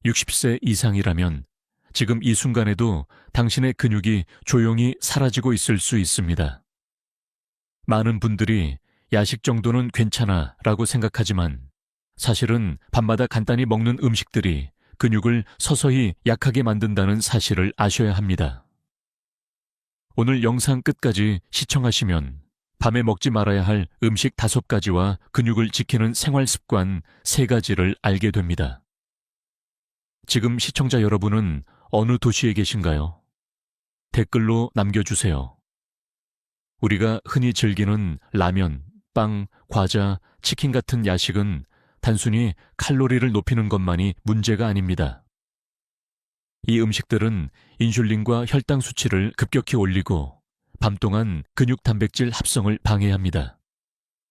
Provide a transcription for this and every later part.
60세 이상이라면 지금 이 순간에도 당신의 근육이 조용히 사라지고 있을 수 있습니다. 많은 분들이 야식 정도는 괜찮아 라고 생각하지만 사실은 밤마다 간단히 먹는 음식들이 근육을 서서히 약하게 만든다는 사실을 아셔야 합니다. 오늘 영상 끝까지 시청하시면 밤에 먹지 말아야 할 음식 5가지와 근육을 지키는 생활 습관 3가지를 알게 됩니다. 지금 시청자 여러분은 어느 도시에 계신가요? 댓글로 남겨주세요. 우리가 흔히 즐기는 라면, 빵, 과자, 치킨 같은 야식은 단순히 칼로리를 높이는 것만이 문제가 아닙니다. 이 음식들은 인슐린과 혈당 수치를 급격히 올리고 밤 동안 근육 단백질 합성을 방해합니다.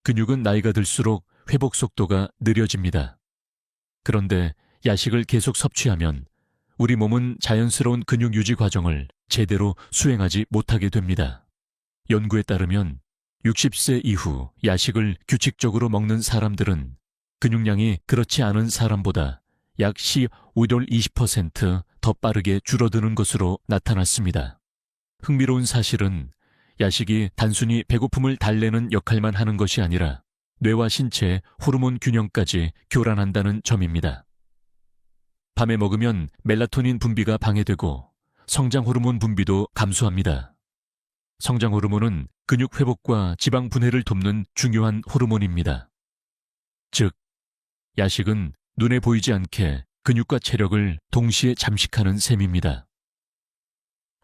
근육은 나이가 들수록 회복 속도가 느려집니다. 그런데 야식을 계속 섭취하면 우리 몸은 자연스러운 근육 유지 과정을 제대로 수행하지 못하게 됩니다. 연구에 따르면 60세 이후 야식을 규칙적으로 먹는 사람들은 근육량이 그렇지 않은 사람보다 약 20% 더 빠르게 줄어드는 것으로 나타났습니다. 흥미로운 사실은 야식이 단순히 배고픔을 달래는 역할만 하는 것이 아니라 뇌와 신체의 호르몬 균형까지 교란한다는 점입니다. 밤에 먹으면 멜라토닌 분비가 방해되고 성장 호르몬 분비도 감소합니다. 성장 호르몬은 근육 회복과 지방 분해를 돕는 중요한 호르몬입니다. 즉, 야식은 눈에 보이지 않게 근육과 체력을 동시에 잠식하는 셈입니다.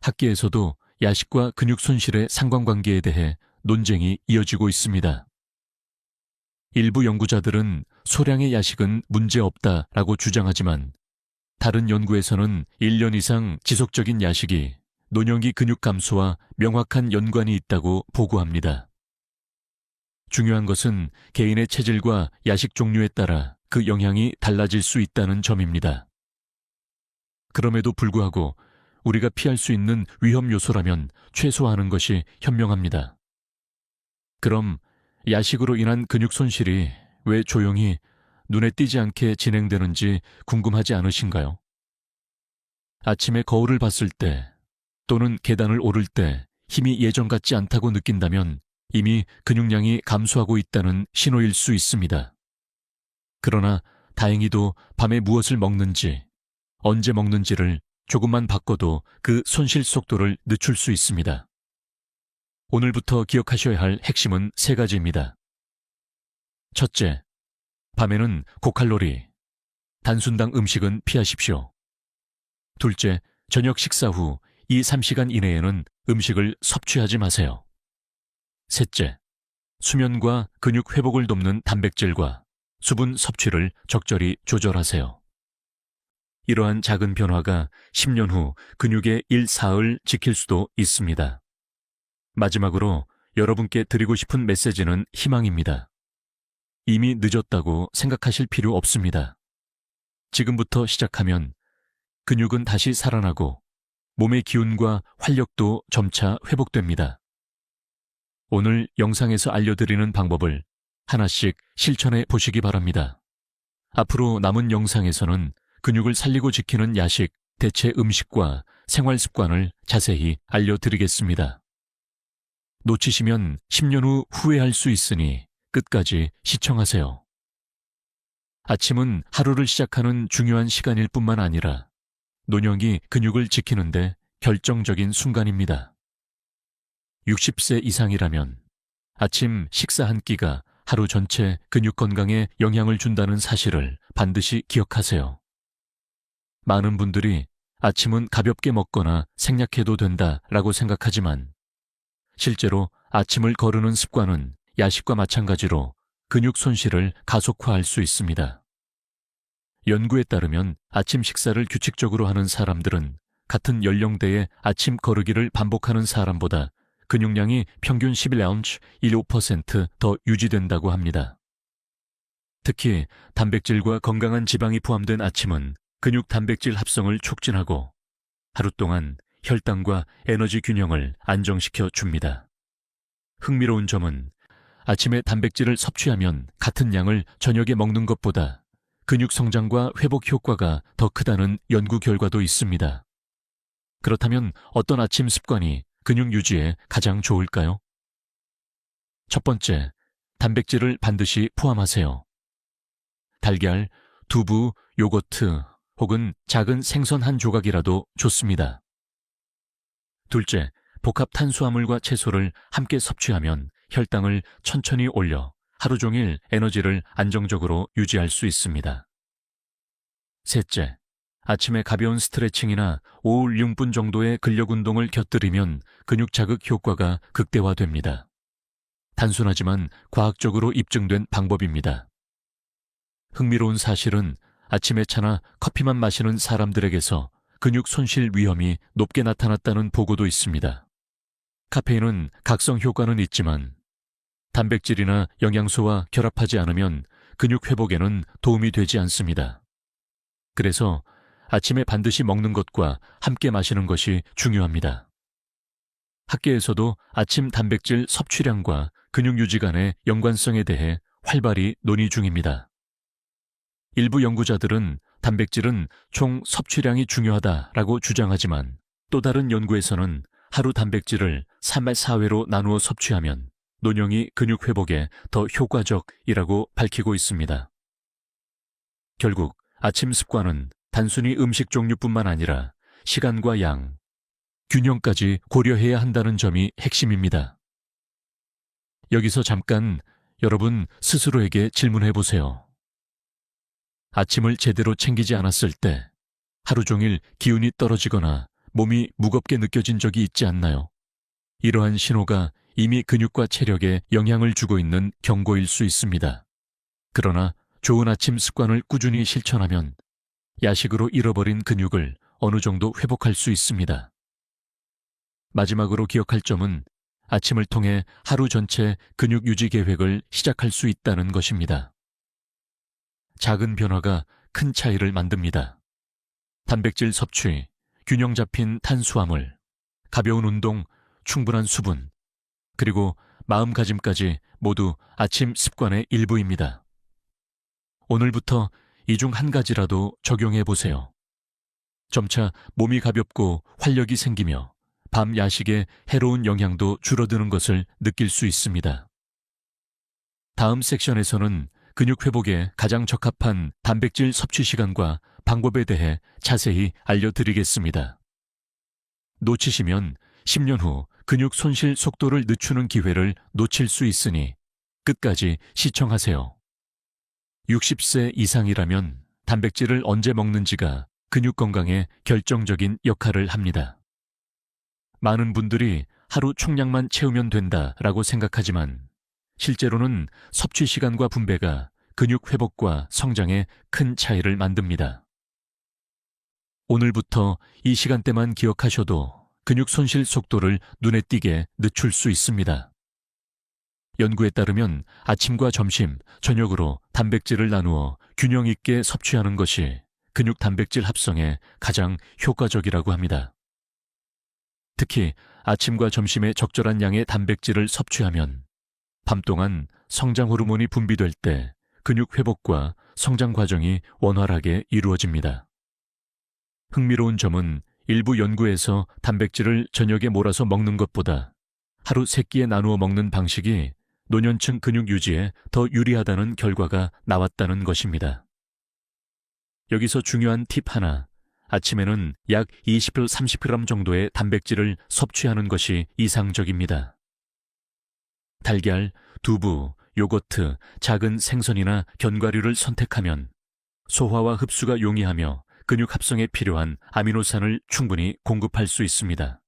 학계에서도 야식과 근육 손실의 상관관계에 대해 논쟁이 이어지고 있습니다. 일부 연구자들은 소량의 야식은 문제없다라고 주장하지만 다른 연구에서는 1년 이상 지속적인 야식이 노년기 근육 감소와 명확한 연관이 있다고 보고합니다. 중요한 것은 개인의 체질과 야식 종류에 따라 그 영향이 달라질 수 있다는 점입니다. 그럼에도 불구하고 우리가 피할 수 있는 위험 요소라면 최소화하는 것이 현명합니다. 그럼 야식으로 인한 근육 손실이 왜 조용히 눈에 띄지 않게 진행되는지 궁금하지 않으신가요? 아침에 거울을 봤을 때 또는 계단을 오를 때 힘이 예전 같지 않다고 느낀다면 이미 근육량이 감소하고 있다는 신호일 수 있습니다. 그러나 다행히도 밤에 무엇을 먹는지, 언제 먹는지를 조금만 바꿔도 그 손실 속도를 늦출 수 있습니다. 오늘부터 기억하셔야 할 핵심은 3가지입니다. 첫째, 밤에는 고칼로리, 단순당 음식은 피하십시오. 둘째, 저녁 식사 후 2-3시간 이내에는 음식을 섭취하지 마세요. 셋째, 수면과 근육 회복을 돕는 단백질과 수분 섭취를 적절히 조절하세요. 이러한 작은 변화가 10년 후 근육의 1-4을 지킬 수도 있습니다. 마지막으로 여러분께 드리고 싶은 메시지는 희망입니다. 이미 늦었다고 생각하실 필요 없습니다. 지금부터 시작하면 근육은 다시 살아나고 몸의 기운과 활력도 점차 회복됩니다. 오늘 영상에서 알려드리는 방법을 하나씩 실천해 보시기 바랍니다. 앞으로 남은 영상에서는 근육을 살리고 지키는 야식, 대체 음식과 생활 습관을 자세히 알려드리겠습니다. 놓치시면 10년 후 후회할 수 있으니 끝까지 시청하세요. 아침은 하루를 시작하는 중요한 시간일 뿐만 아니라 노년기 근육을 지키는데 결정적인 순간입니다. 60세 이상이라면 아침 식사 한 끼가 하루 전체 근육 건강에 영향을 준다는 사실을 반드시 기억하세요. 많은 분들이 아침은 가볍게 먹거나 생략해도 된다라고 생각하지만 실제로 아침을 거르는 습관은 야식과 마찬가지로 근육 손실을 가속화할 수 있습니다. 연구에 따르면 아침 식사를 규칙적으로 하는 사람들은 같은 연령대의 아침 거르기를 반복하는 사람보다 근육량이 평균 11아운츠 15%더 유지된다고 합니다. 특히 단백질과 건강한 지방이 포함된 아침은 근육 단백질 합성을 촉진하고 하루 동안 혈당과 에너지 균형을 안정시켜 줍니다. 흥미로운 점은 아침에 단백질을 섭취하면 같은 양을 저녁에 먹는 것보다 근육 성장과 회복 효과가 더 크다는 연구 결과도 있습니다. 그렇다면 어떤 아침 습관이 근육 유지에 가장 좋을까요? 첫 번째, 단백질을 반드시 포함하세요. 달걀, 두부, 요거트 혹은 작은 생선 한 조각이라도 좋습니다. 둘째, 복합 탄수화물과 채소를 함께 섭취하면 혈당을 천천히 올려 하루 종일 에너지를 안정적으로 유지할 수 있습니다. 셋째, 아침에 가벼운 스트레칭이나 5분 6분 정도의 근력 운동을 곁들이면 근육 자극 효과가 극대화됩니다. 단순하지만 과학적으로 입증된 방법입니다. 흥미로운 사실은 아침에 차나 커피만 마시는 사람들에게서 근육 손실 위험이 높게 나타났다는 보고도 있습니다. 카페인은 각성 효과는 있지만 단백질이나 영양소와 결합하지 않으면 근육 회복에는 도움이 되지 않습니다. 그래서 아침에 반드시 먹는 것과 함께 마시는 것이 중요합니다. 학계에서도 아침 단백질 섭취량과 근육 유지 간의 연관성에 대해 활발히 논의 중입니다. 일부 연구자들은 단백질은 총 섭취량이 중요하다라고 주장하지만 또 다른 연구에서는 하루 단백질을 3회 4회로 나누어 섭취하면 논형이 근육 회복에 더 효과적이라고 밝히고 있습니다. 결국 아침 습관은 단순히 음식 종류뿐만 아니라 시간과 양, 균형까지 고려해야 한다는 점이 핵심입니다. 여기서 잠깐 여러분 스스로에게 질문해 보세요. 아침을 제대로 챙기지 않았을 때 하루 종일 기운이 떨어지거나 몸이 무겁게 느껴진 적이 있지 않나요? 이러한 신호가 이미 근육과 체력에 영향을 주고 있는 경고일 수 있습니다. 그러나 좋은 아침 습관을 꾸준히 실천하면 야식으로 잃어버린 근육을 어느 정도 회복할 수 있습니다. 마지막으로 기억할 점은 아침을 통해 하루 전체 근육 유지 계획을 시작할 수 있다는 것입니다. 작은 변화가 큰 차이를 만듭니다. 단백질 섭취, 균형 잡힌 탄수화물, 가벼운 운동, 충분한 수분, 그리고 마음가짐까지 모두 아침 습관의 일부입니다. 오늘부터 이 중 한 가지라도 적용해 보세요. 점차 몸이 가볍고 활력이 생기며 밤 야식의 해로운 영향도 줄어드는 것을 느낄 수 있습니다. 다음 섹션에서는 근육 회복에 가장 적합한 단백질 섭취 시간과 방법에 대해 자세히 알려드리겠습니다. 놓치시면 10년 후 근육 손실 속도를 늦추는 기회를 놓칠 수 있으니 끝까지 시청하세요. 60세 이상이라면 단백질을 언제 먹는지가 근육 건강에 결정적인 역할을 합니다. 많은 분들이 하루 총량만 채우면 된다라고 생각하지만 실제로는 섭취 시간과 분배가 근육 회복과 성장에 큰 차이를 만듭니다. 오늘부터 이 시간대만 기억하셔도 근육 손실 속도를 눈에 띄게 늦출 수 있습니다. 연구에 따르면 아침과 점심, 저녁으로 단백질을 나누어 균형 있게 섭취하는 것이 근육 단백질 합성에 가장 효과적이라고 합니다. 특히 아침과 점심에 적절한 양의 단백질을 섭취하면 밤 동안 성장 호르몬이 분비될 때 근육 회복과 성장 과정이 원활하게 이루어집니다. 흥미로운 점은 일부 연구에서 단백질을 저녁에 몰아서 먹는 것보다 하루 3끼에 나누어 먹는 방식이 노년층 근육 유지에 더 유리하다는 결과가 나왔다는 것입니다. 여기서 중요한 팁 하나, 아침에는 약 20-30g 정도의 단백질을 섭취하는 것이 이상적입니다. 달걀, 두부, 요거트, 작은 생선이나 견과류를 선택하면 소화와 흡수가 용이하며 근육 합성에 필요한 아미노산을 충분히 공급할 수 있습니다.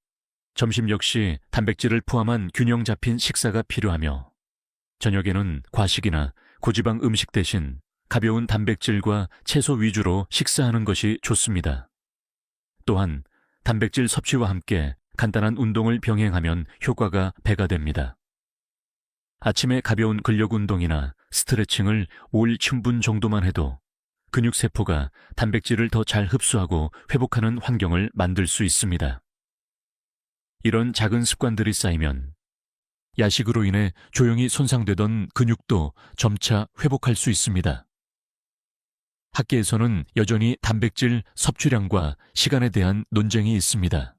점심 역시 단백질을 포함한 균형 잡힌 식사가 필요하며 저녁에는 과식이나 고지방 음식 대신 가벼운 단백질과 채소 위주로 식사하는 것이 좋습니다. 또한 단백질 섭취와 함께 간단한 운동을 병행하면 효과가 배가 됩니다. 아침에 가벼운 근력 운동이나 스트레칭을 5분 정도만 해도 근육세포가 단백질을 더 잘 흡수하고 회복하는 환경을 만들 수 있습니다. 이런 작은 습관들이 쌓이면 야식으로 인해 조용히 손상되던 근육도 점차 회복할 수 있습니다. 학계에서는 여전히 단백질 섭취량과 시간에 대한 논쟁이 있습니다.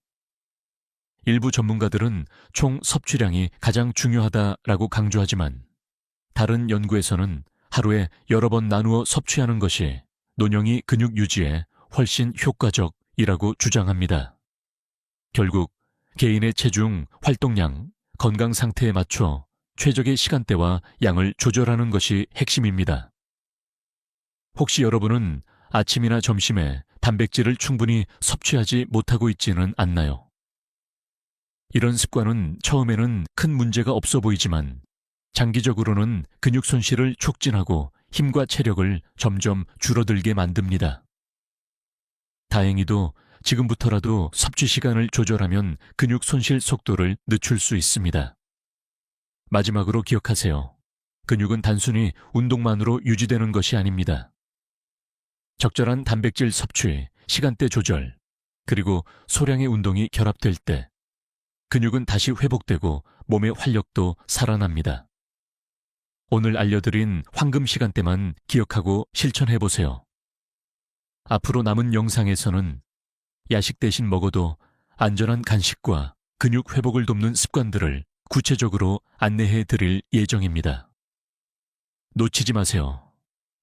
일부 전문가들은 총 섭취량이 가장 중요하다라고 강조하지만 다른 연구에서는 하루에 여러 번 나누어 섭취하는 것이 논형이 근육 유지에 훨씬 효과적이라고 주장합니다. 결국 개인의 체중, 활동량, 건강 상태에 맞춰 최적의 시간대와 양을 조절하는 것이 핵심입니다. 혹시 여러분은 아침이나 점심에 단백질을 충분히 섭취하지 못하고 있지는 않나요? 이런 습관은 처음에는 큰 문제가 없어 보이지만 장기적으로는 근육 손실을 촉진하고 힘과 체력을 점점 줄어들게 만듭니다. 다행히도 지금부터라도 섭취 시간을 조절하면 근육 손실 속도를 늦출 수 있습니다. 마지막으로 기억하세요. 근육은 단순히 운동만으로 유지되는 것이 아닙니다. 적절한 단백질 섭취, 시간대 조절, 그리고 소량의 운동이 결합될 때 근육은 다시 회복되고 몸의 활력도 살아납니다. 오늘 알려드린 황금 시간대만 기억하고 실천해보세요. 앞으로 남은 영상에서는 야식 대신 먹어도 안전한 간식과 근육 회복을 돕는 습관들을 구체적으로 안내해 드릴 예정입니다. 놓치지 마세요.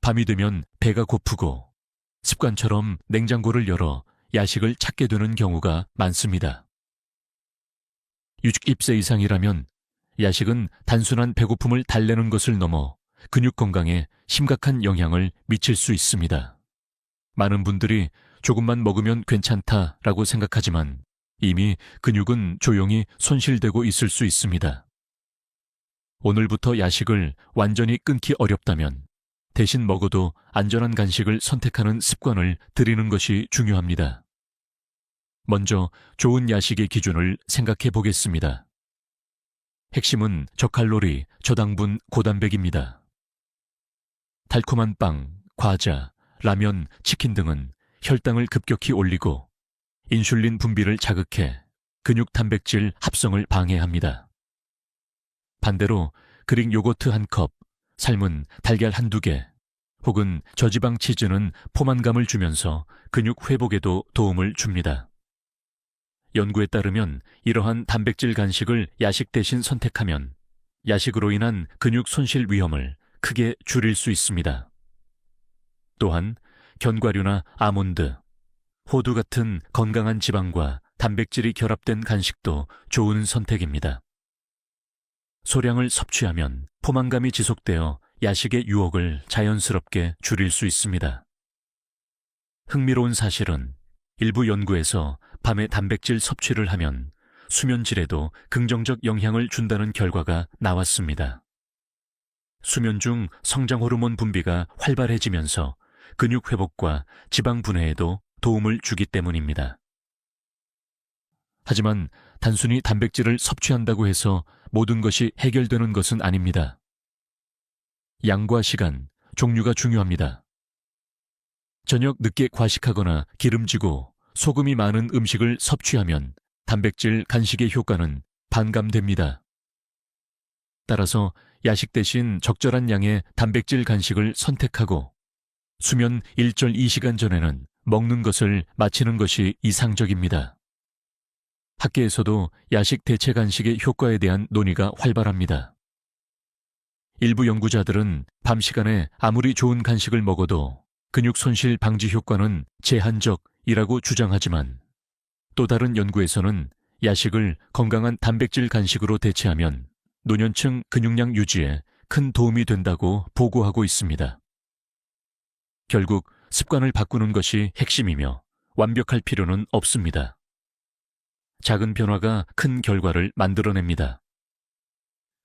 밤이 되면 배가 고프고 습관처럼 냉장고를 열어 야식을 찾게 되는 경우가 많습니다. 60세 이상이라면 야식은 단순한 배고픔을 달래는 것을 넘어 근육 건강에 심각한 영향을 미칠 수 있습니다. 많은 분들이 조금만 먹으면 괜찮다라고 생각하지만 이미 근육은 조용히 손실되고 있을 수 있습니다. 오늘부터 야식을 완전히 끊기 어렵다면 대신 먹어도 안전한 간식을 선택하는 습관을 들이는 것이 중요합니다. 먼저 좋은 야식의 기준을 생각해 보겠습니다. 핵심은 저칼로리, 저당분, 고단백입니다. 달콤한 빵, 과자, 라면, 치킨 등은 혈당을 급격히 올리고 인슐린 분비를 자극해 근육 단백질 합성을 방해합니다. 반대로 그릭 요거트 한 컵, 삶은 달걀 한두 개, 혹은 저지방 치즈는 포만감을 주면서 근육 회복에도 도움을 줍니다. 연구에 따르면 이러한 단백질 간식을 야식 대신 선택하면 야식으로 인한 근육 손실 위험을 크게 줄일 수 있습니다. 또한 견과류나 아몬드, 호두 같은 건강한 지방과 단백질이 결합된 간식도 좋은 선택입니다. 소량을 섭취하면 포만감이 지속되어 야식의 유혹을 자연스럽게 줄일 수 있습니다. 흥미로운 사실은 일부 연구에서 밤에 단백질 섭취를 하면 수면 질에도 긍정적 영향을 준다는 결과가 나왔습니다. 수면 중 성장 호르몬 분비가 활발해지면서 근육 회복과 지방 분해에도 도움을 주기 때문입니다. 하지만 단순히 단백질을 섭취한다고 해서 모든 것이 해결되는 것은 아닙니다. 양과 시간, 종류가 중요합니다. 저녁 늦게 과식하거나 기름지고 소금이 많은 음식을 섭취하면 단백질 간식의 효과는 반감됩니다. 따라서 야식 대신 적절한 양의 단백질 간식을 선택하고 수면 1.2시간 전에는 먹는 것을 마치는 것이 이상적입니다. 학계에서도 야식 대체 간식의 효과에 대한 논의가 활발합니다. 일부 연구자들은 밤 시간에 아무리 좋은 간식을 먹어도 근육 손실 방지 효과는 제한적이라고 주장하지만 또 다른 연구에서는 야식을 건강한 단백질 간식으로 대체하면 노년층 근육량 유지에 큰 도움이 된다고 보고하고 있습니다. 결국 습관을 바꾸는 것이 핵심이며 완벽할 필요는 없습니다. 작은 변화가 큰 결과를 만들어냅니다.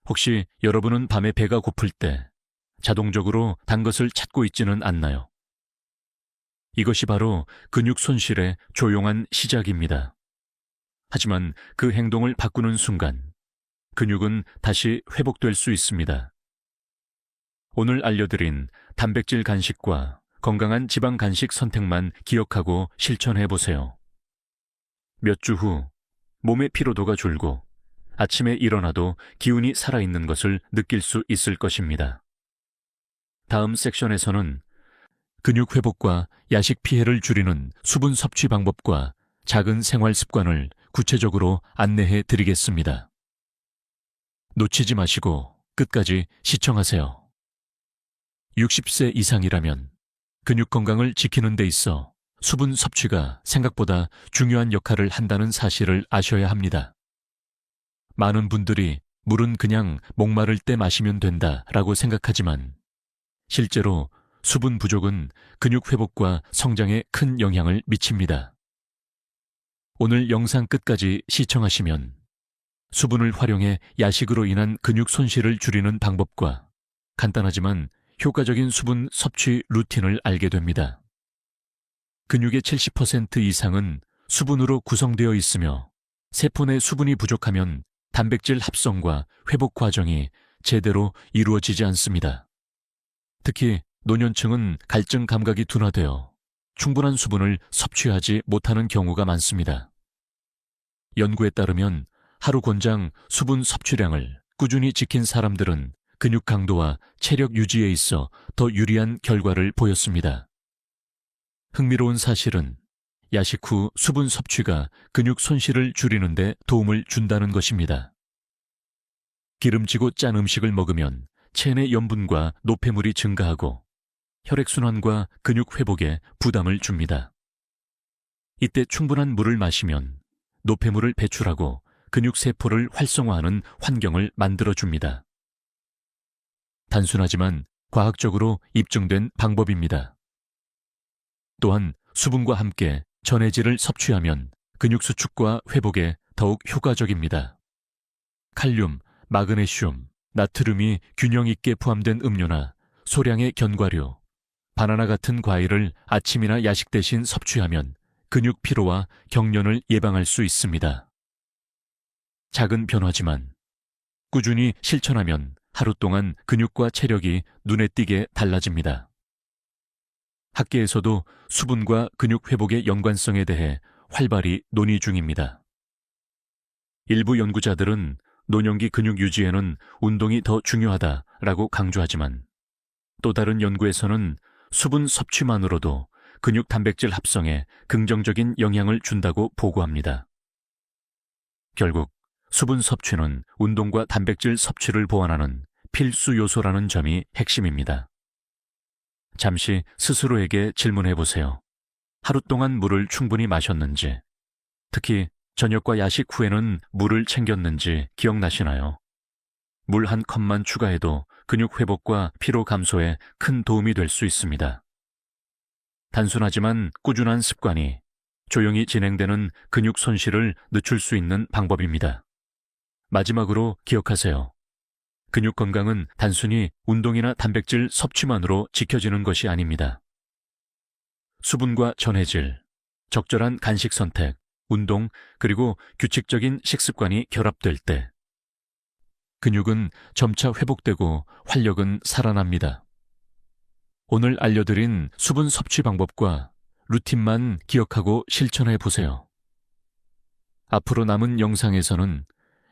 혹시 여러분은 밤에 배가 고플 때 자동적으로 단 것을 찾고 있지는 않나요? 이것이 바로 근육 손실의 조용한 시작입니다. 하지만 그 행동을 바꾸는 순간 근육은 다시 회복될 수 있습니다. 오늘 알려드린 단백질 간식과 건강한 지방 간식 선택만 기억하고 실천해 보세요. 몇 주 후 몸의 피로도가 줄고 아침에 일어나도 기운이 살아있는 것을 느낄 수 있을 것입니다. 다음 섹션에서는 근육 회복과 야식 피해를 줄이는 수분 섭취 방법과 작은 생활 습관을 구체적으로 안내해 드리겠습니다. 놓치지 마시고 끝까지 시청하세요. 60세 이상이라면 근육 건강을 지키는 데 있어 수분 섭취가 생각보다 중요한 역할을 한다는 사실을 아셔야 합니다. 많은 분들이 물은 그냥 목마를 때 마시면 된다라고 생각하지만 실제로 수분 부족은 근육 회복과 성장에 큰 영향을 미칩니다. 오늘 영상 끝까지 시청하시면 수분을 활용해 야식으로 인한 근육 손실을 줄이는 방법과 간단하지만 효과적인 수분 섭취 루틴을 알게 됩니다. 근육의 70% 이상은 수분으로 구성되어 있으며 세포 내 수분이 부족하면 단백질 합성과 회복 과정이 제대로 이루어지지 않습니다. 특히 노년층은 갈증 감각이 둔화되어 충분한 수분을 섭취하지 못하는 경우가 많습니다. 연구에 따르면 하루 권장 수분 섭취량을 꾸준히 지킨 사람들은 근육 강도와 체력 유지에 있어 더 유리한 결과를 보였습니다. 흥미로운 사실은 야식 후 수분 섭취가 근육 손실을 줄이는 데 도움을 준다는 것입니다. 기름지고 짠 음식을 먹으면 체내 염분과 노폐물이 증가하고 혈액순환과 근육 회복에 부담을 줍니다. 이때 충분한 물을 마시면 노폐물을 배출하고 근육 세포를 활성화하는 환경을 만들어줍니다. 단순하지만 과학적으로 입증된 방법입니다. 또한 수분과 함께 전해질을 섭취하면 근육 수축과 회복에 더욱 효과적입니다. 칼륨, 마그네슘, 나트륨이 균형 있게 포함된 음료나 소량의 견과류, 바나나 같은 과일을 아침이나 야식 대신 섭취하면 근육 피로와 경련을 예방할 수 있습니다. 작은 변화지만 꾸준히 실천하면 하루 동안 근육과 체력이 눈에 띄게 달라집니다. 학계에서도 수분과 근육 회복의 연관성에 대해 활발히 논의 중입니다. 일부 연구자들은 노년기 근육 유지에는 운동이 더 중요하다라고 강조하지만 또 다른 연구에서는 수분 섭취만으로도 근육 단백질 합성에 긍정적인 영향을 준다고 보고합니다. 결국 수분 섭취는 운동과 단백질 섭취를 보완하는 필수 요소라는 점이 핵심입니다. 잠시 스스로에게 질문해 보세요. 하루 동안 물을 충분히 마셨는지, 특히 저녁과 야식 후에는 물을 챙겼는지 기억나시나요? 물 한 컵만 추가해도 근육 회복과 피로 감소에 큰 도움이 될 수 있습니다. 단순하지만 꾸준한 습관이 조용히 진행되는 근육 손실을 늦출 수 있는 방법입니다. 마지막으로 기억하세요. 근육 건강은 단순히 운동이나 단백질 섭취만으로 지켜지는 것이 아닙니다. 수분과 전해질, 적절한 간식 선택, 운동, 그리고 규칙적인 식습관이 결합될 때 근육은 점차 회복되고 활력은 살아납니다. 오늘 알려드린 수분 섭취 방법과 루틴만 기억하고 실천해 보세요. 앞으로 남은 영상에서는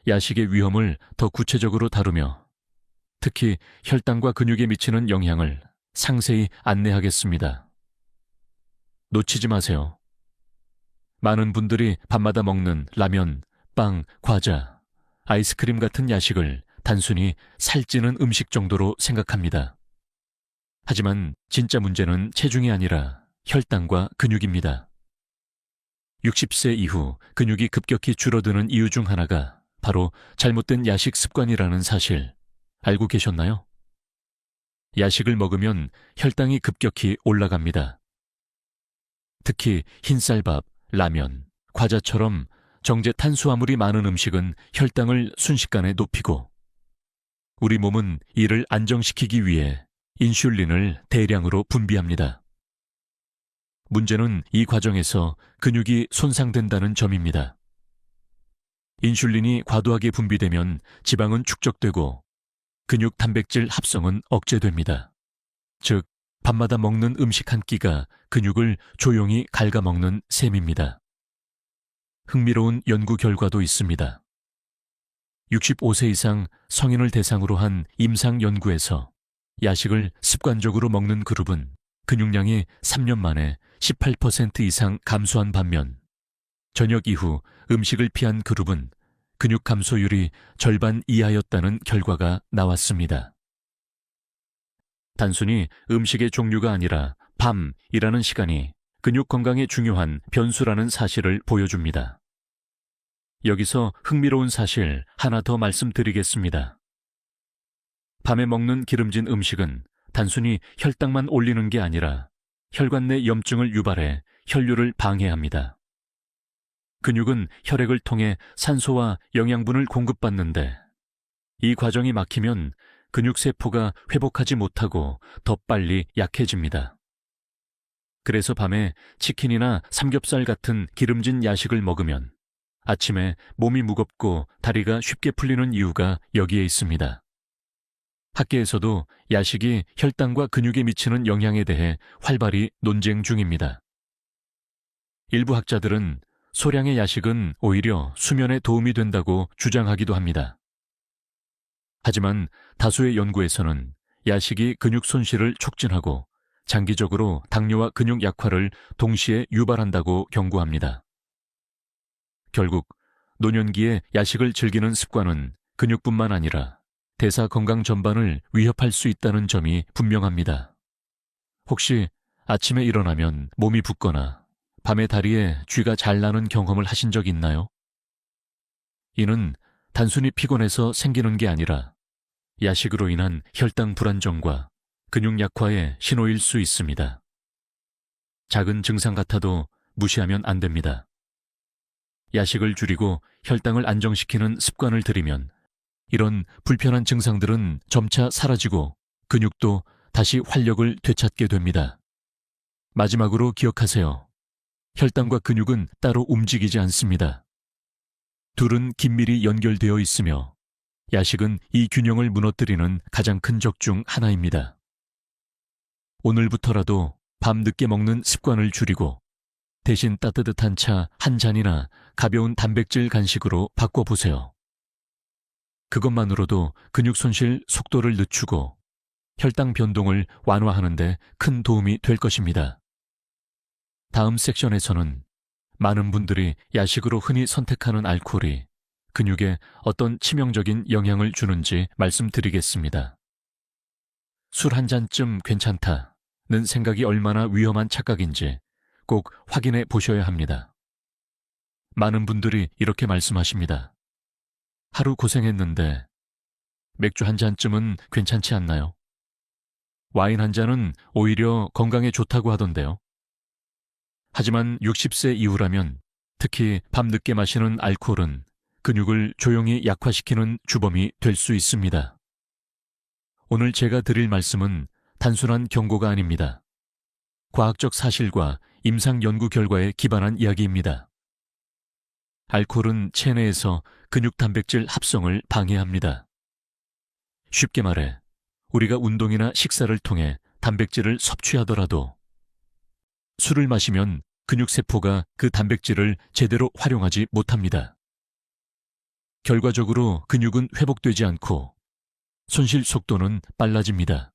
야식의 위험을 더 구체적으로 다루며 특히 혈당과 근육에 미치는 영향을 상세히 안내하겠습니다. 놓치지 마세요. 많은 분들이 밤마다 먹는 라면, 빵, 과자, 아이스크림 같은 야식을 단순히 살찌는 음식 정도로 생각합니다. 하지만 진짜 문제는 체중이 아니라 혈당과 근육입니다. 60세 이후 근육이 급격히 줄어드는 이유 중 하나가 바로 잘못된 야식 습관이라는 사실 알고 계셨나요? 야식을 먹으면 혈당이 급격히 올라갑니다. 특히 흰쌀밥, 라면, 과자처럼 정제 탄수화물이 많은 음식은 혈당을 순식간에 높이고 우리 몸은 이를 안정시키기 위해 인슐린을 대량으로 분비합니다. 문제는 이 과정에서 근육이 손상된다는 점입니다. 인슐린이 과도하게 분비되면 지방은 축적되고 근육 단백질 합성은 억제됩니다. 즉, 밤마다 먹는 음식 한 끼가 근육을 조용히 갉아먹는 셈입니다. 흥미로운 연구 결과도 있습니다. 65세 이상 성인을 대상으로 한 임상 연구에서 야식을 습관적으로 먹는 그룹은 근육량이 3년 만에 18% 이상 감소한 반면 저녁 이후 음식을 피한 그룹은 근육 감소율이 절반 이하였다는 결과가 나왔습니다. 단순히 음식의 종류가 아니라 밤이라는 시간이 근육 건강에 중요한 변수라는 사실을 보여줍니다. 여기서 흥미로운 사실 하나 더 말씀드리겠습니다. 밤에 먹는 기름진 음식은 단순히 혈당만 올리는 게 아니라 혈관 내 염증을 유발해 혈류를 방해합니다. 근육은 혈액을 통해 산소와 영양분을 공급받는데 이 과정이 막히면 근육세포가 회복하지 못하고 더 빨리 약해집니다. 그래서 밤에 치킨이나 삼겹살 같은 기름진 야식을 먹으면 아침에 몸이 무겁고 다리가 쉽게 풀리는 이유가 여기에 있습니다. 학계에서도 야식이 혈당과 근육에 미치는 영향에 대해 활발히 논쟁 중입니다. 일부 학자들은 소량의 야식은 오히려 수면에 도움이 된다고 주장하기도 합니다. 하지만 다수의 연구에서는 야식이 근육 손실을 촉진하고 장기적으로 당뇨와 근육 약화를 동시에 유발한다고 경고합니다. 결국 노년기에 야식을 즐기는 습관은 근육뿐만 아니라 대사 건강 전반을 위협할 수 있다는 점이 분명합니다. 혹시 아침에 일어나면 몸이 붓거나 밤에 다리에 쥐가 잘 나는 경험을 하신 적 있나요? 이는 단순히 피곤해서 생기는 게 아니라 야식으로 인한 혈당 불안정과 근육 약화의 신호일 수 있습니다. 작은 증상 같아도 무시하면 안 됩니다. 야식을 줄이고 혈당을 안정시키는 습관을 들이면 이런 불편한 증상들은 점차 사라지고 근육도 다시 활력을 되찾게 됩니다. 마지막으로 기억하세요. 혈당과 근육은 따로 움직이지 않습니다. 둘은 긴밀히 연결되어 있으며 야식은 이 균형을 무너뜨리는 가장 큰 적 중 하나입니다. 오늘부터라도 밤 늦게 먹는 습관을 줄이고 대신 따뜻한 차 한 잔이나 가벼운 단백질 간식으로 바꿔보세요. 그것만으로도 근육 손실 속도를 늦추고 혈당 변동을 완화하는 데 큰 도움이 될 것입니다. 다음 섹션에서는 많은 분들이 야식으로 흔히 선택하는 알코올이 근육에 어떤 치명적인 영향을 주는지 말씀드리겠습니다. 술 한 잔쯤 괜찮다는 생각이 얼마나 위험한 착각인지 꼭 확인해 보셔야 합니다. 많은 분들이 이렇게 말씀하십니다. 하루 고생했는데 맥주 한 잔쯤은 괜찮지 않나요? 와인 한 잔은 오히려 건강에 좋다고 하던데요. 하지만 60세 이후라면 특히 밤 늦게 마시는 알코올은 근육을 조용히 약화시키는 주범이 될 수 있습니다. 오늘 제가 드릴 말씀은 단순한 경고가 아닙니다. 과학적 사실과 임상 연구 결과에 기반한 이야기입니다. 알코올은 체내에서 근육 단백질 합성을 방해합니다. 쉽게 말해 우리가 운동이나 식사를 통해 단백질을 섭취하더라도 술을 마시면 근육세포가 그 단백질을 제대로 활용하지 못합니다. 결과적으로 근육은 회복되지 않고 손실 속도는 빨라집니다.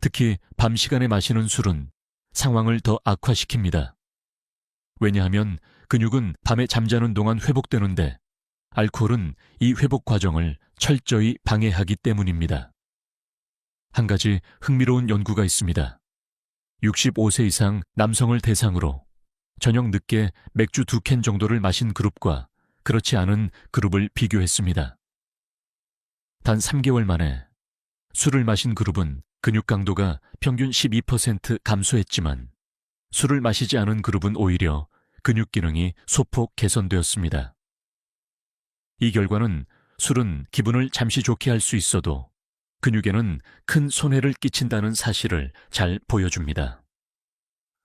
특히 밤 시간에 마시는 술은 상황을 더 악화시킵니다. 왜냐하면 근육은 밤에 잠자는 동안 회복되는데 알코올은 이 회복 과정을 철저히 방해하기 때문입니다. 한 가지 흥미로운 연구가 있습니다. 65세 이상 남성을 대상으로 저녁 늦게 맥주 2캔 정도를 마신 그룹과 그렇지 않은 그룹을 비교했습니다. 단 3개월 만에 술을 마신 그룹은 근육 강도가 평균 12% 감소했지만 술을 마시지 않은 그룹은 오히려 근육 기능이 소폭 개선되었습니다. 이 결과는 술은 기분을 잠시 좋게 할 수 있어도 근육에는 큰 손해를 끼친다는 사실을 잘 보여줍니다.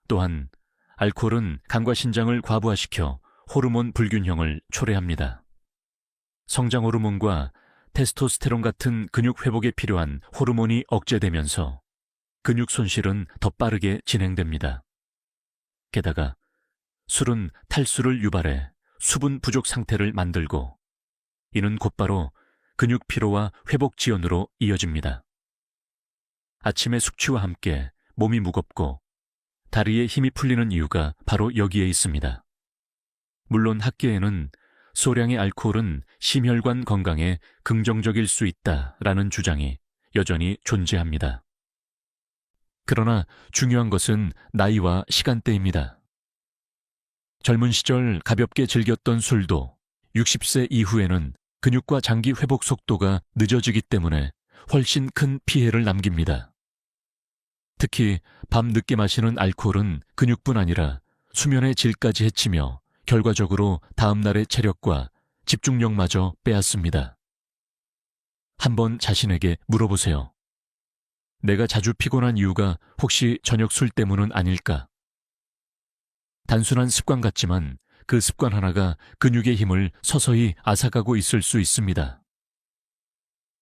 또한 알코올은 간과 신장을 과부하시켜 호르몬 불균형을 초래합니다. 성장 호르몬과 테스토스테론 같은 근육 회복에 필요한 호르몬이 억제되면서 근육 손실은 더 빠르게 진행됩니다. 게다가 술은 탈수를 유발해 수분 부족 상태를 만들고 이는 곧바로 근육 피로와 회복 지연으로 이어집니다. 아침의 숙취와 함께 몸이 무겁고 다리에 힘이 풀리는 이유가 바로 여기에 있습니다. 물론 학계에는 소량의 알코올은 심혈관 건강에 긍정적일 수 있다라는 주장이 여전히 존재합니다. 그러나 중요한 것은 나이와 시간대입니다. 젊은 시절 가볍게 즐겼던 술도 60세 이후에는 근육과 장기 회복 속도가 늦어지기 때문에 훨씬 큰 피해를 남깁니다. 특히 밤 늦게 마시는 알코올은 근육뿐 아니라 수면의 질까지 해치며 결과적으로 다음날의 체력과 집중력마저 빼앗습니다. 한번 자신에게 물어보세요. 내가 자주 피곤한 이유가 혹시 저녁 술 때문은 아닐까? 단순한 습관 같지만 그 습관 하나가 근육의 힘을 서서히 앗아가고 있을 수 있습니다.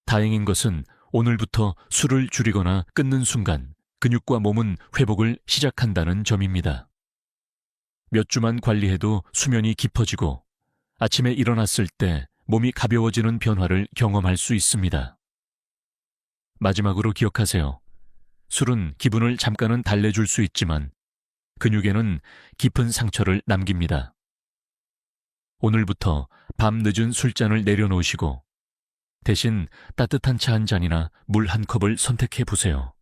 다행인 것은 오늘부터 술을 줄이거나 끊는 순간 근육과 몸은 회복을 시작한다는 점입니다. 몇 주만 관리해도 수면이 깊어지고 아침에 일어났을 때 몸이 가벼워지는 변화를 경험할 수 있습니다. 마지막으로 기억하세요. 술은 기분을 잠깐은 달래줄 수 있지만 근육에는 깊은 상처를 남깁니다. 오늘부터 밤 늦은 술잔을 내려놓으시고 대신 따뜻한 차 한 잔이나 물 한 컵을 선택해 보세요.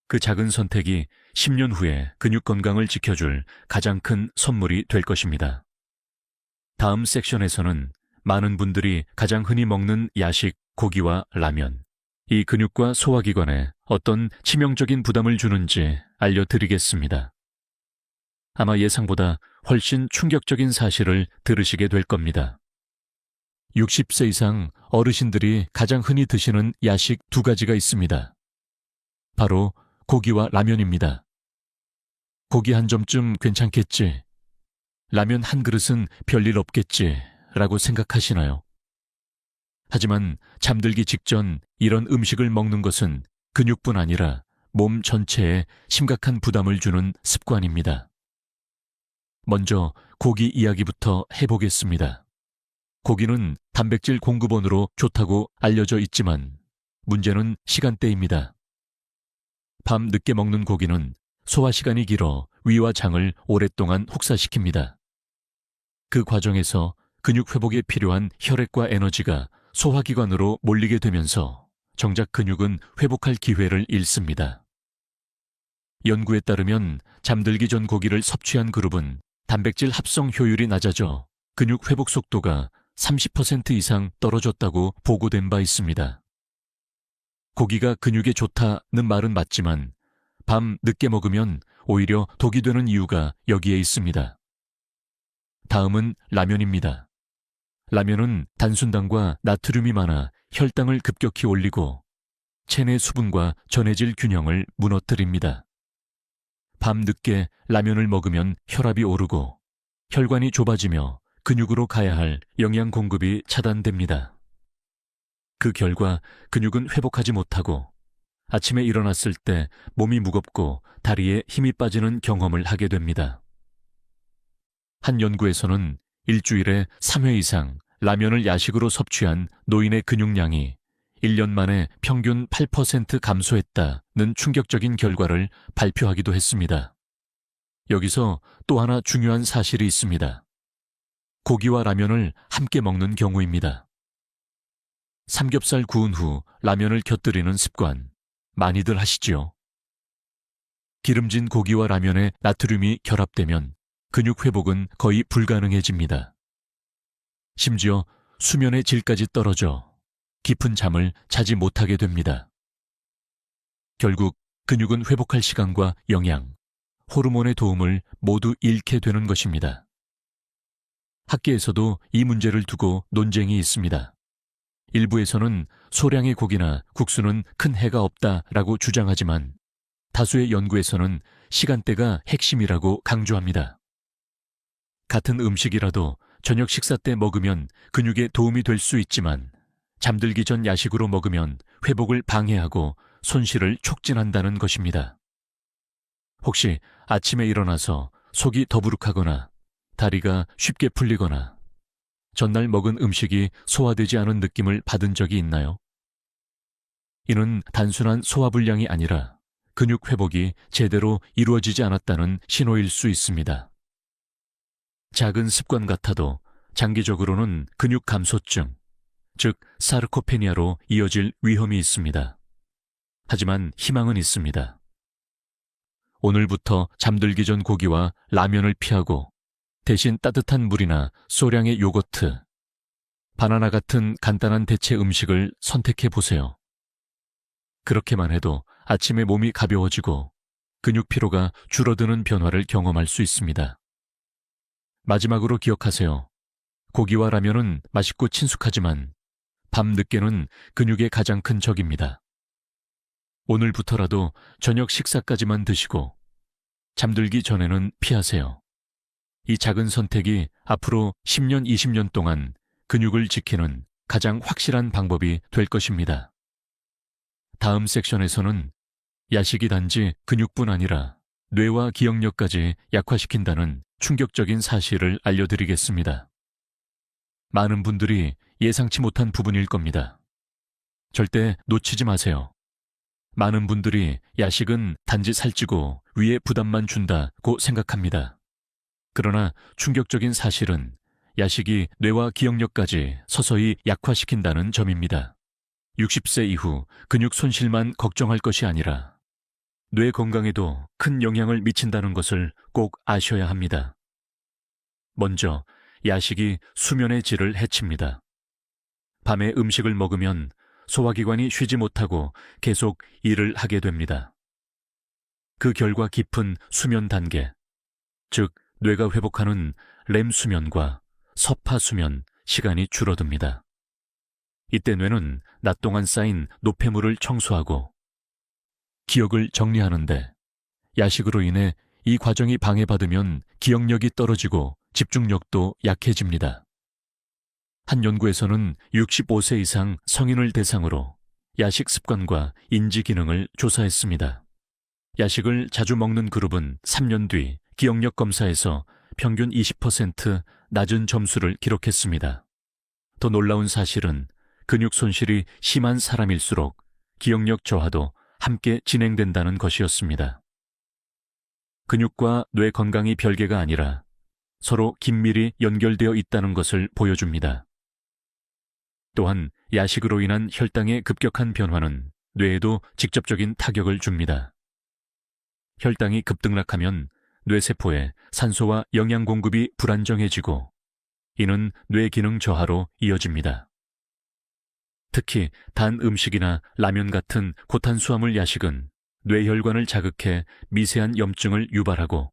그 작은 선택이 10년 후에 근육 건강을 지켜줄 가장 큰 선물이 될 것입니다. 다음 섹션에서는 많은 분들이 가장 흔히 먹는 야식, 고기와 라면, 이 근육과 소화기관에 어떤 치명적인 부담을 주는지 알려드리겠습니다. 아마 예상보다 훨씬 충격적인 사실을 들으시게 될 겁니다. 60세 이상 어르신들이 가장 흔히 드시는 야식 2가지가 있습니다. 바로 고기와 라면입니다. 고기 한 점쯤 괜찮겠지, 라면 한 그릇은 별일 없겠지 라고 생각하시나요? 하지만 잠들기 직전 이런 음식을 먹는 것은 근육뿐 아니라 몸 전체에 심각한 부담을 주는 습관입니다. 먼저 고기 이야기부터 해보겠습니다. 고기는 단백질 공급원으로 좋다고 알려져 있지만 문제는 시간대입니다. 밤 늦게 먹는 고기는 소화 시간이 길어 위와 장을 오랫동안 혹사시킵니다. 그 과정에서 근육 회복에 필요한 혈액과 에너지가 소화기관으로 몰리게 되면서 정작 근육은 회복할 기회를 잃습니다. 연구에 따르면 잠들기 전 고기를 섭취한 그룹은 단백질 합성 효율이 낮아져 근육 회복 속도가 30% 이상 떨어졌다고 보고된 바 있습니다. 고기가 근육에 좋다는 말은 맞지만 밤 늦게 먹으면 오히려 독이 되는 이유가 여기에 있습니다. 다음은 라면입니다. 라면은 단순당과 나트륨이 많아 혈당을 급격히 올리고 체내 수분과 전해질 균형을 무너뜨립니다. 밤 늦게 라면을 먹으면 혈압이 오르고 혈관이 좁아지며 근육으로 가야 할 영양 공급이 차단됩니다. 그 결과 근육은 회복하지 못하고 아침에 일어났을 때 몸이 무겁고 다리에 힘이 빠지는 경험을 하게 됩니다. 한 연구에서는 일주일에 3회 이상 라면을 야식으로 섭취한 노인의 근육량이 1년 만에 평균 8% 감소했다는 충격적인 결과를 발표하기도 했습니다. 여기서 또 하나 중요한 사실이 있습니다. 고기와 라면을 함께 먹는 경우입니다. 삼겹살 구운 후 라면을 곁들이는 습관 많이들 하시지요. 기름진 고기와 라면에 나트륨이 결합되면 근육 회복은 거의 불가능해집니다. 심지어 수면의 질까지 떨어져 깊은 잠을 자지 못하게 됩니다. 결국 근육은 회복할 시간과 영양, 호르몬의 도움을 모두 잃게 되는 것입니다. 학계에서도 이 문제를 두고 논쟁이 있습니다. 일부에서는 소량의 고기나 국수는 큰 해가 없다라고 주장하지만 다수의 연구에서는 시간대가 핵심이라고 강조합니다. 같은 음식이라도 저녁 식사 때 먹으면 근육에 도움이 될 수 있지만 잠들기 전 야식으로 먹으면 회복을 방해하고 손실을 촉진한다는 것입니다. 혹시 아침에 일어나서 속이 더부룩하거나 다리가 쉽게 풀리거나 전날 먹은 음식이 소화되지 않은 느낌을 받은 적이 있나요? 이는 단순한 소화불량이 아니라 근육 회복이 제대로 이루어지지 않았다는 신호일 수 있습니다. 작은 습관 같아도 장기적으로는 근육 감소증, 즉 사르코페니아로 이어질 위험이 있습니다. 하지만 희망은 있습니다. 오늘부터 잠들기 전 고기와 라면을 피하고 대신 따뜻한 물이나 소량의 요거트, 바나나 같은 간단한 대체 음식을 선택해 보세요. 그렇게만 해도 아침에 몸이 가벼워지고 근육 피로가 줄어드는 변화를 경험할 수 있습니다. 마지막으로 기억하세요. 고기와 라면은 맛있고 친숙하지만 밤 늦게는 근육의 가장 큰 적입니다. 오늘부터라도 저녁 식사까지만 드시고 잠들기 전에는 피하세요. 이 작은 선택이 앞으로 10년, 20년 동안 근육을 지키는 가장 확실한 방법이 될 것입니다. 다음 섹션에서는 야식이 단지 근육뿐 아니라 뇌와 기억력까지 약화시킨다는 충격적인 사실을 알려드리겠습니다. 많은 분들이 예상치 못한 부분일 겁니다. 절대 놓치지 마세요. 많은 분들이 야식은 단지 살찌고 위에 부담만 준다고 생각합니다. 그러나 충격적인 사실은 야식이 뇌와 기억력까지 서서히 약화시킨다는 점입니다. 60세 이후 근육 손실만 걱정할 것이 아니라 뇌 건강에도 큰 영향을 미친다는 것을 꼭 아셔야 합니다. 먼저 야식이 수면의 질을 해칩니다. 밤에 음식을 먹으면 소화기관이 쉬지 못하고 계속 일을 하게 됩니다. 그 결과 깊은 수면 단계, 즉 뇌가 회복하는 렘 수면과 서파 수면 시간이 줄어듭니다. 이때 뇌는 낮 동안 쌓인 노폐물을 청소하고 기억을 정리하는데 야식으로 인해 이 과정이 방해받으면 기억력이 떨어지고 집중력도 약해집니다. 한 연구에서는 65세 이상 성인을 대상으로 야식 습관과 인지 기능을 조사했습니다. 야식을 자주 먹는 그룹은 3년 뒤 기억력 검사에서 평균 20% 낮은 점수를 기록했습니다. 더 놀라운 사실은 근육 손실이 심한 사람일수록 기억력 저하도 함께 진행된다는 것이었습니다. 근육과 뇌 건강이 별개가 아니라 서로 긴밀히 연결되어 있다는 것을 보여줍니다. 또한 야식으로 인한 혈당의 급격한 변화는 뇌에도 직접적인 타격을 줍니다. 혈당이 급등락하면 뇌세포에 산소와 영양 공급이 불안정해지고 이는 뇌 기능 저하로 이어집니다. 특히 단 음식이나 라면 같은 고탄수화물 야식은 뇌혈관을 자극해 미세한 염증을 유발하고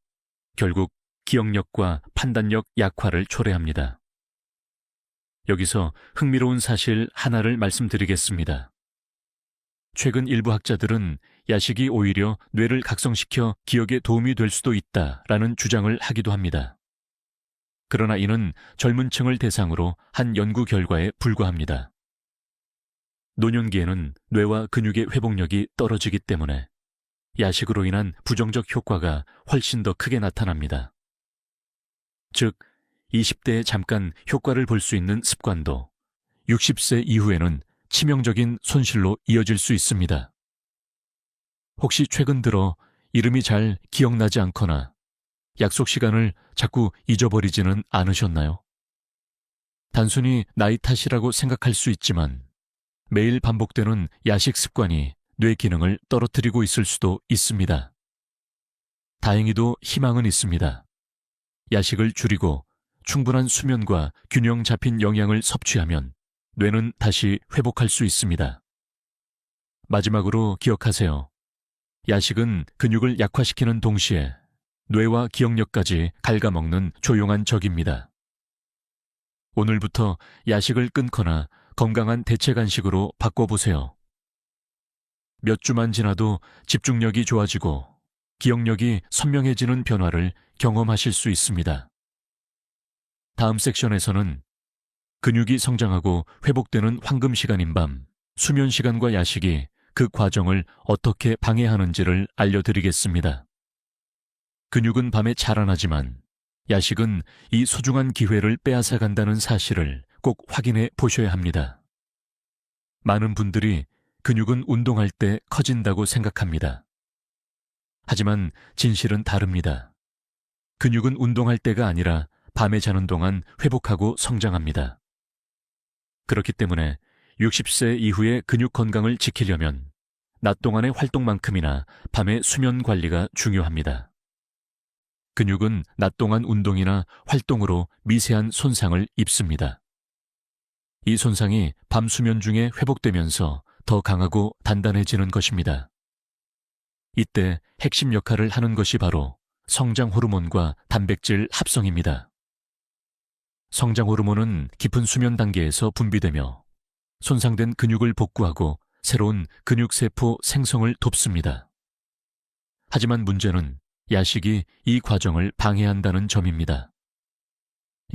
결국 기억력과 판단력 약화를 초래합니다. 여기서 흥미로운 사실 하나를 말씀드리겠습니다. 최근 일부 학자들은 야식이 오히려 뇌를 각성시켜 기억에 도움이 될 수도 있다라는 주장을 하기도 합니다. 그러나 이는 젊은 층을 대상으로 한 연구 결과에 불과합니다. 노년기에는 뇌와 근육의 회복력이 떨어지기 때문에 야식으로 인한 부정적 효과가 훨씬 더 크게 나타납니다. 즉, 20대에 잠깐 효과를 볼 수 있는 습관도 60세 이후에는 치명적인 손실로 이어질 수 있습니다. 혹시 최근 들어 이름이 잘 기억나지 않거나 약속 시간을 자꾸 잊어버리지는 않으셨나요? 단순히 나이 탓이라고 생각할 수 있지만 매일 반복되는 야식 습관이 뇌 기능을 떨어뜨리고 있을 수도 있습니다. 다행히도 희망은 있습니다. 야식을 줄이고 충분한 수면과 균형 잡힌 영양을 섭취하면 뇌는 다시 회복할 수 있습니다. 마지막으로 기억하세요. 야식은 근육을 약화시키는 동시에 뇌와 기억력까지 갉아먹는 조용한 적입니다. 오늘부터 야식을 끊거나 건강한 대체 간식으로 바꿔보세요. 몇 주만 지나도 집중력이 좋아지고 기억력이 선명해지는 변화를 경험하실 수 있습니다. 다음 섹션에서는 근육이 성장하고 회복되는 황금 시간인 밤, 수면 시간과 야식이 그 과정을 어떻게 방해하는지를 알려드리겠습니다. 근육은 밤에 자라나지만 야식은 이 소중한 기회를 빼앗아 간다는 사실을 꼭 확인해 보셔야 합니다. 많은 분들이 근육은 운동할 때 커진다고 생각합니다. 하지만 진실은 다릅니다. 근육은 운동할 때가 아니라 밤에 자는 동안 회복하고 성장합니다. 그렇기 때문에 60세 이후의 근육 건강을 지키려면 낮 동안의 활동만큼이나 밤의 수면 관리가 중요합니다. 근육은 낮 동안 운동이나 활동으로 미세한 손상을 입습니다. 이 손상이 밤 수면 중에 회복되면서 더 강하고 단단해지는 것입니다. 이때 핵심 역할을 하는 것이 바로 성장 호르몬과 단백질 합성입니다. 성장 호르몬은 깊은 수면 단계에서 분비되며 손상된 근육을 복구하고 새로운 근육세포 생성을 돕습니다. 하지만 문제는 야식이 이 과정을 방해한다는 점입니다.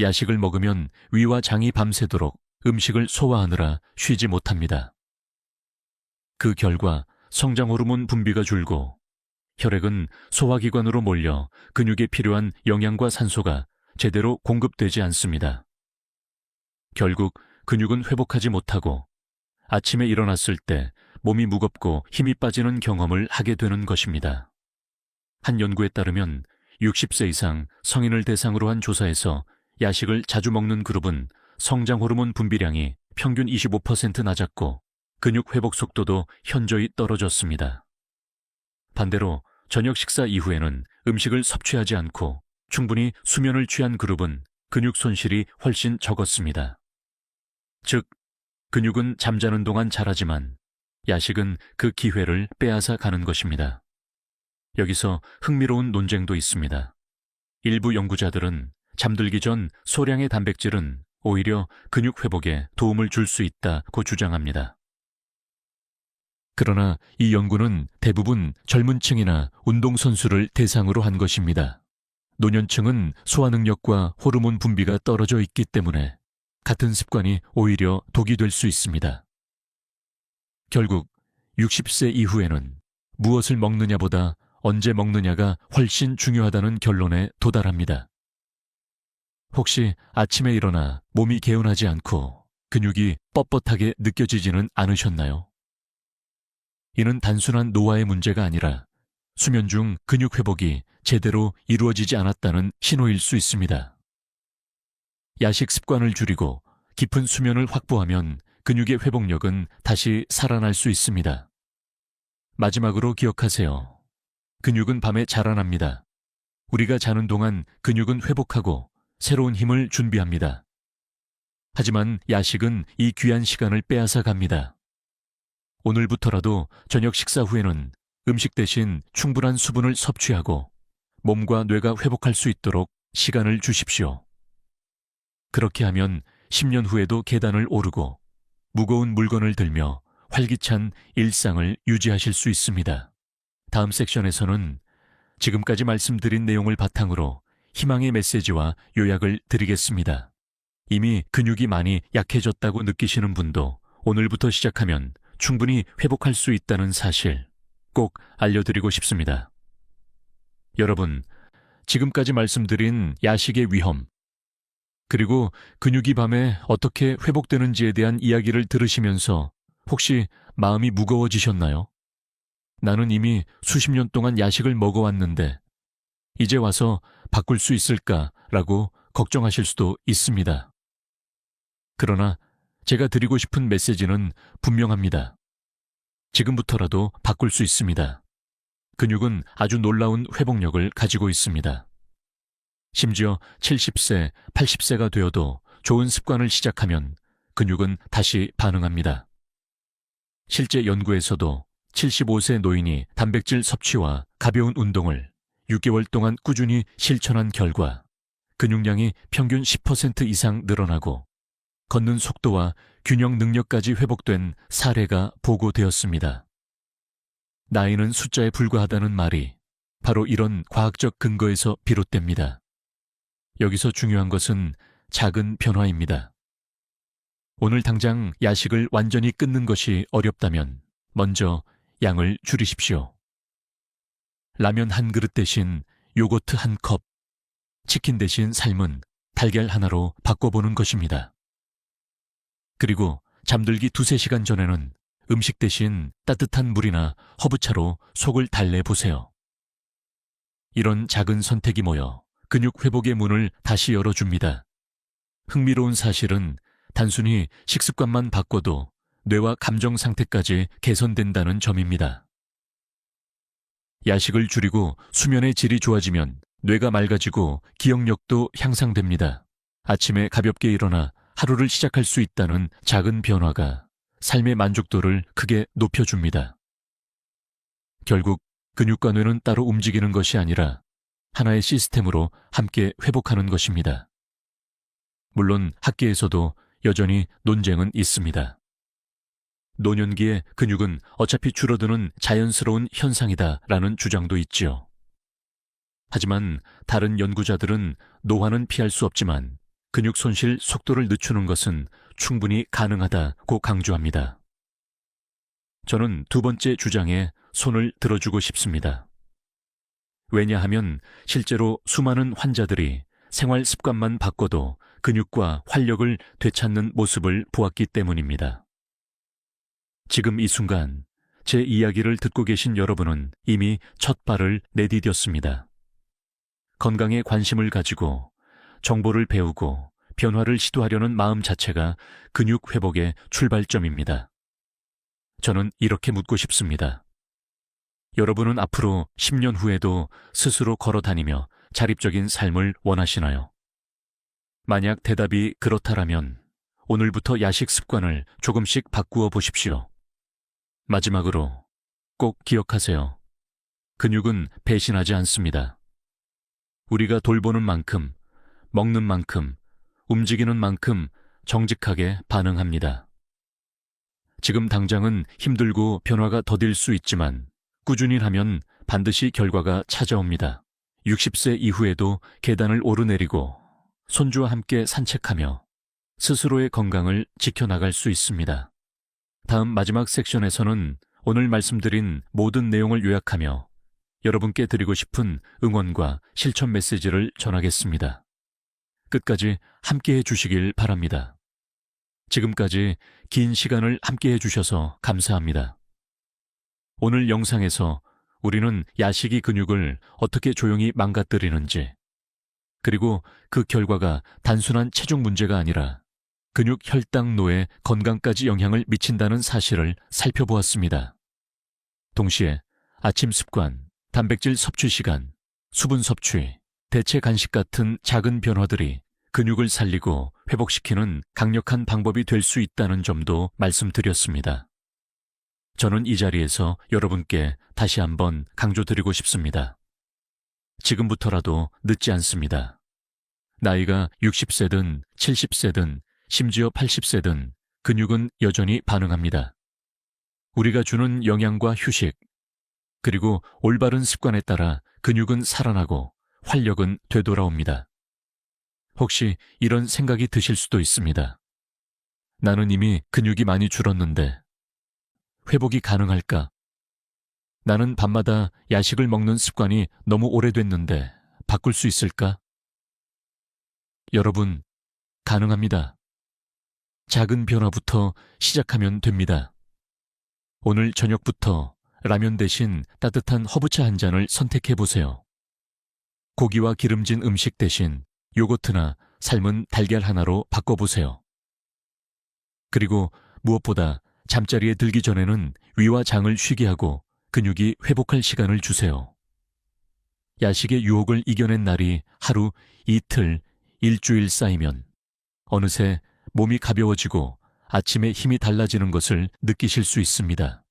야식을 먹으면 위와 장이 밤새도록 음식을 소화하느라 쉬지 못합니다. 그 결과 성장 호르몬 분비가 줄고 혈액은 소화기관으로 몰려 근육에 필요한 영양과 산소가 제대로 공급되지 않습니다. 결국 근육은 회복하지 못하고 아침에 일어났을 때 몸이 무겁고 힘이 빠지는 경험을 하게 되는 것입니다. 한 연구에 따르면 60세 이상 성인을 대상으로 한 조사에서 야식을 자주 먹는 그룹은 성장 호르몬 분비량이 평균 25% 낮았고 근육 회복 속도도 현저히 떨어졌습니다. 반대로 저녁 식사 이후에는 음식을 섭취하지 않고 충분히 수면을 취한 그룹은 근육 손실이 훨씬 적었습니다. 즉, 근육은 잠자는 동안 자라지만 야식은 그 기회를 빼앗아 가는 것입니다. 여기서 흥미로운 논쟁도 있습니다. 일부 연구자들은 잠들기 전 소량의 단백질은 오히려 근육 회복에 도움을 줄 수 있다고 주장합니다. 그러나 이 연구는 대부분 젊은 층이나 운동선수를 대상으로 한 것입니다. 노년층은 소화 능력과 호르몬 분비가 떨어져 있기 때문에 같은 습관이 오히려 독이 될 수 있습니다. 결국 60세 이후에는 무엇을 먹느냐보다 언제 먹느냐가 훨씬 중요하다는 결론에 도달합니다. 혹시 아침에 일어나 몸이 개운하지 않고 근육이 뻣뻣하게 느껴지지는 않으셨나요? 이는 단순한 노화의 문제가 아니라 수면 중 근육 회복이 제대로 이루어지지 않았다는 신호일 수 있습니다. 야식 습관을 줄이고 깊은 수면을 확보하면 근육의 회복력은 다시 살아날 수 있습니다. 마지막으로 기억하세요. 근육은 밤에 자라납니다. 우리가 자는 동안 근육은 회복하고 새로운 힘을 준비합니다. 하지만 야식은 이 귀한 시간을 빼앗아 갑니다. 오늘부터라도 저녁 식사 후에는 음식 대신 충분한 수분을 섭취하고 몸과 뇌가 회복할 수 있도록 시간을 주십시오. 그렇게 하면 10년 후에도 계단을 오르고 무거운 물건을 들며 활기찬 일상을 유지하실 수 있습니다. 다음 섹션에서는 지금까지 말씀드린 내용을 바탕으로 희망의 메시지와 요약을 드리겠습니다. 이미 근육이 많이 약해졌다고 느끼시는 분도 오늘부터 시작하면 충분히 회복할 수 있다는 사실 꼭 알려드리고 싶습니다. 여러분, 지금까지 말씀드린 야식의 위험, 그리고 근육이 밤에 어떻게 회복되는지에 대한 이야기를 들으시면서 혹시 마음이 무거워지셨나요? 나는 이미 수십 년 동안 야식을 먹어왔는데 이제 와서 바꿀 수 있을까라고 걱정하실 수도 있습니다. 그러나 제가 드리고 싶은 메시지는 분명합니다. 지금부터라도 바꿀 수 있습니다. 근육은 아주 놀라운 회복력을 가지고 있습니다. 심지어 70세, 80세가 되어도 좋은 습관을 시작하면 근육은 다시 반응합니다. 실제 연구에서도 75세 노인이 단백질 섭취와 가벼운 운동을 6개월 동안 꾸준히 실천한 결과 근육량이 평균 10% 이상 늘어나고 걷는 속도와 균형 능력까지 회복된 사례가 보고되었습니다. 나이는 숫자에 불과하다는 말이 바로 이런 과학적 근거에서 비롯됩니다. 여기서 중요한 것은 작은 변화입니다. 오늘 당장 야식을 완전히 끊는 것이 어렵다면 먼저 양을 줄이십시오. 라면 한 그릇 대신 요거트 한 컵, 치킨 대신 삶은 달걀 하나로 바꿔보는 것입니다. 그리고 잠들기 2-3시간 전에는 음식 대신 따뜻한 물이나 허브차로 속을 달래보세요. 이런 작은 선택이 모여 근육 회복의 문을 다시 열어줍니다. 흥미로운 사실은 단순히 식습관만 바꿔도 뇌와 감정 상태까지 개선된다는 점입니다. 야식을 줄이고 수면의 질이 좋아지면 뇌가 맑아지고 기억력도 향상됩니다. 아침에 가볍게 일어나 하루를 시작할 수 있다는 작은 변화가 삶의 만족도를 크게 높여줍니다. 결국 근육과 뇌는 따로 움직이는 것이 아니라 하나의 시스템으로 함께 회복하는 것입니다. 물론 학계에서도 여전히 논쟁은 있습니다. 노년기의 근육은 어차피 줄어드는 자연스러운 현상이다라는 주장도 있지요. 하지만 다른 연구자들은 노화는 피할 수 없지만 근육 손실 속도를 늦추는 것은 충분히 가능하다고 강조합니다. 저는 두 번째 주장에 손을 들어주고 싶습니다. 왜냐하면 실제로 수많은 환자들이 생활 습관만 바꿔도 근육과 활력을 되찾는 모습을 보았기 때문입니다. 지금 이 순간 제 이야기를 듣고 계신 여러분은 이미 첫 발을 내디뎠습니다. 건강에 관심을 가지고 정보를 배우고 변화를 시도하려는 마음 자체가 근육 회복의 출발점입니다. 저는 이렇게 묻고 싶습니다. 여러분은 앞으로 10년 후에도 스스로 걸어 다니며 자립적인 삶을 원하시나요? 만약 대답이 그렇다라면 오늘부터 야식 습관을 조금씩 바꾸어 보십시오. 마지막으로 꼭 기억하세요. 근육은 배신하지 않습니다. 우리가 돌보는 만큼, 먹는 만큼, 움직이는 만큼 정직하게 반응합니다. 지금 당장은 힘들고 변화가 더딜 수 있지만 꾸준히 하면 반드시 결과가 찾아옵니다. 60세 이후에도 계단을 오르내리고 손주와 함께 산책하며 스스로의 건강을 지켜나갈 수 있습니다. 다음 마지막 섹션에서는 오늘 말씀드린 모든 내용을 요약하며 여러분께 드리고 싶은 응원과 실천 메시지를 전하겠습니다. 끝까지 함께해 주시길 바랍니다. 지금까지 긴 시간을 함께해 주셔서 감사합니다. 오늘 영상에서 우리는 야식이 근육을 어떻게 조용히 망가뜨리는지, 그리고 그 결과가 단순한 체중 문제가 아니라 근육 혈당노의 건강까지 영향을 미친다는 사실을 살펴보았습니다. 동시에 아침 습관, 단백질 섭취 시간, 수분 섭취, 대체 간식 같은 작은 변화들이 근육을 살리고 회복시키는 강력한 방법이 될 수 있다는 점도 말씀드렸습니다. 저는 이 자리에서 여러분께 다시 한번 강조드리고 싶습니다. 지금부터라도 늦지 않습니다. 나이가 60세든 70세든 심지어 80세든 근육은 여전히 반응합니다. 우리가 주는 영양과 휴식, 그리고 올바른 습관에 따라 근육은 살아나고 활력은 되돌아옵니다. 혹시 이런 생각이 드실 수도 있습니다. 나는 이미 근육이 많이 줄었는데 회복이 가능할까? 나는 밤마다 야식을 먹는 습관이 너무 오래됐는데 바꿀 수 있을까? 여러분, 가능합니다. 작은 변화부터 시작하면 됩니다. 오늘 저녁부터 라면 대신 따뜻한 허브차 한 잔을 선택해 보세요. 고기와 기름진 음식 대신 요거트나 삶은 달걀 하나로 바꿔보세요. 그리고 무엇보다 잠자리에 들기 전에는 위와 장을 쉬게 하고 근육이 회복할 시간을 주세요. 야식의 유혹을 이겨낸 날이 하루, 이틀, 일주일 쌓이면 어느새 몸이 가벼워지고 아침에 힘이 달라지는 것을 느끼실 수 있습니다.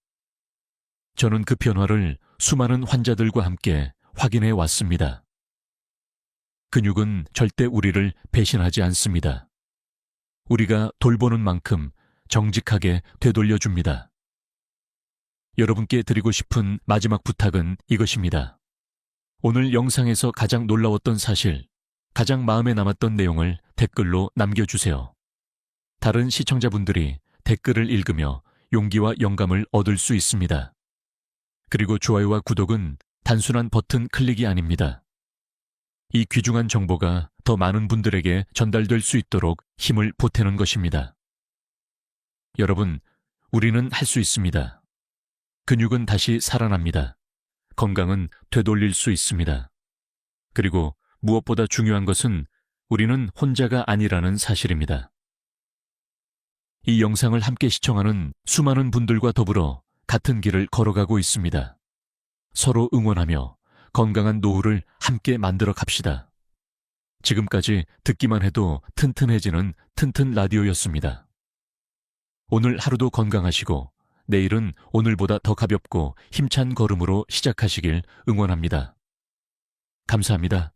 저는 그 변화를 수많은 환자들과 함께 확인해 왔습니다. 근육은 절대 우리를 배신하지 않습니다. 우리가 돌보는 만큼 정직하게 되돌려줍니다. 여러분께 드리고 싶은 마지막 부탁은 이것입니다. 오늘 영상에서 가장 놀라웠던 사실, 가장 마음에 남았던 내용을 댓글로 남겨주세요. 다른 시청자분들이 댓글을 읽으며 용기와 영감을 얻을 수 있습니다. 그리고 좋아요와 구독은 단순한 버튼 클릭이 아닙니다. 이 귀중한 정보가 더 많은 분들에게 전달될 수 있도록 힘을 보태는 것입니다. 여러분, 우리는 할 수 있습니다. 근육은 다시 살아납니다. 건강은 되돌릴 수 있습니다. 그리고 무엇보다 중요한 것은 우리는 혼자가 아니라는 사실입니다. 이 영상을 함께 시청하는 수많은 분들과 더불어 같은 길을 걸어가고 있습니다. 서로 응원하며 건강한 노후를 함께 만들어 갑시다. 지금까지 듣기만 해도 튼튼해지는 튼튼 라디오였습니다. 오늘 하루도 건강하시고 내일은 오늘보다 더 가볍고 힘찬 걸음으로 시작하시길 응원합니다. 감사합니다.